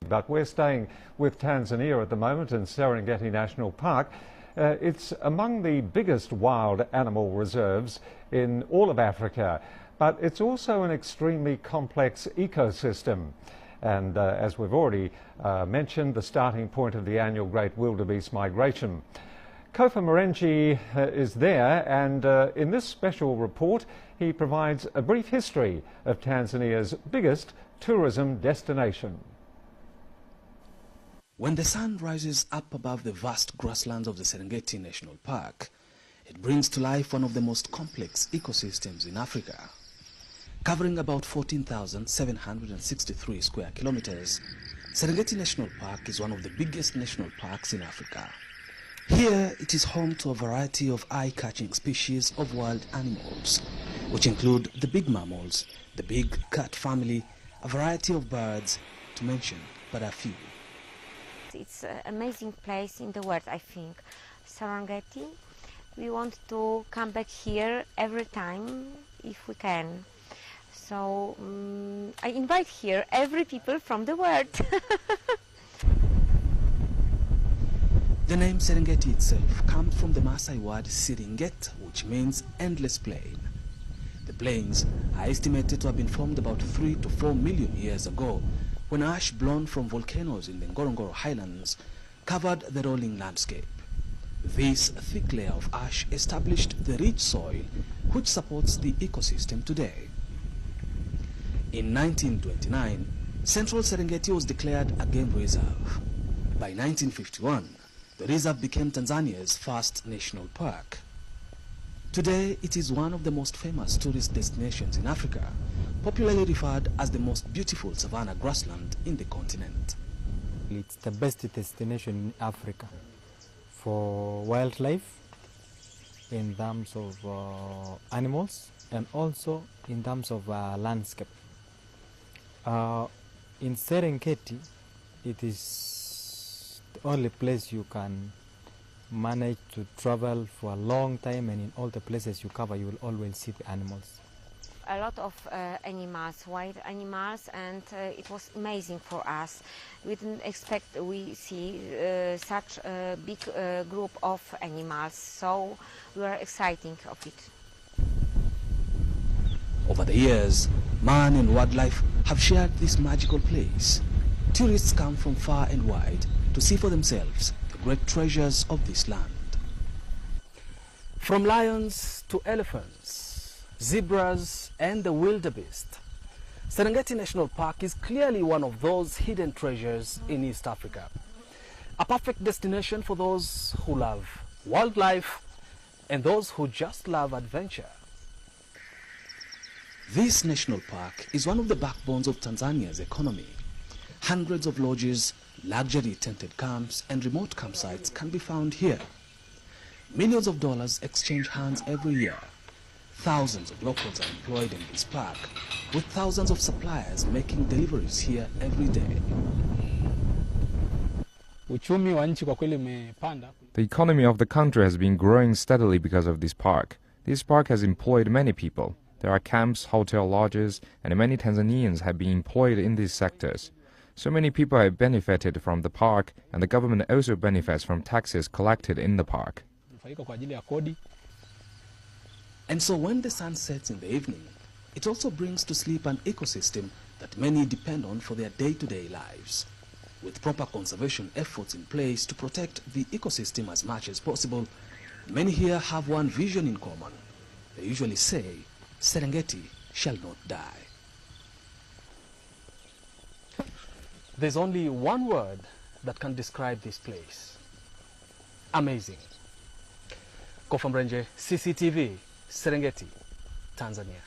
But we're staying with Tanzania at the moment in Serengeti National Park. It's among the biggest wild animal reserves in all of Africa, but it's also an extremely complex ecosystem. And as we've already mentioned, the starting point of the annual Great Wildebeest Migration. Kofa Marenji is there, and in this special report he provides a brief history of Tanzania's biggest tourism destination. When the sun rises up above the vast grasslands of the Serengeti National Park, it brings to life one of the most complex ecosystems in Africa. Covering about 14,763 square kilometers, Serengeti National Park is one of the biggest national parks in Africa. Here, it is home to a variety of eye-catching species of wild animals, which include the big mammals, the big cat family, a variety of birds, to mention but a few. It's an amazing place in the world, I think. Serengeti, we want to come back here every time if we can. So I invite here every people from the world. The name Serengeti itself comes from the Maasai word Seringet, which means endless plain. The plains are estimated to have been formed about 3 to 4 million years ago, when ash blown from volcanoes in the Ngorongoro Highlands covered the rolling landscape. This thick layer of ash established the rich soil which supports the ecosystem today. In 1929, Central Serengeti was declared a game reserve. By 1951, the reserve became Tanzania's first national park. Today, it is one of the most famous tourist destinations in Africa, popularly referred as the most beautiful savanna grassland in the continent. It's the best destination in Africa for wildlife, in terms of animals, and also in terms of landscape. In Serengeti, it is the only place you can manage to travel for a long time, and in all the places you cover, you will always see the animals. A lot of animals, wild animals, and it was amazing for us. We didn't expect we see such a big group of animals, so we were excited of it. Over the years, man and wildlife have shared this magical place. Tourists come from far and wide to see for themselves the great treasures of this land. From lions to elephants, zebras and the wildebeest, Serengeti National Park is clearly one of those hidden treasures in East Africa. A perfect destination for those who love wildlife and those who just love adventure. This national park is one of the backbones of Tanzania's economy. Hundreds of lodges, luxury tented camps and remote campsites can be found here. Millions of dollars exchange hands every year. Thousands of locals are employed in this park, with thousands of suppliers making deliveries here every day. The economy of the country has been growing steadily because of this park. This park has employed many people. There are camps, hotel lodges, and many Tanzanians have been employed in these sectors. So many people have benefited from the park, and the government also benefits from taxes collected in the park. And so when the sun sets in the evening, it also brings to sleep an ecosystem that many depend on for their day-to-day lives. With proper conservation efforts in place to protect the ecosystem as much as possible, many here have one vision in common. They usually say, Serengeti shall not die. There's only one word that can describe this place. Amazing. Kofa Mrenje, CCTV, Serengeti, Tanzania.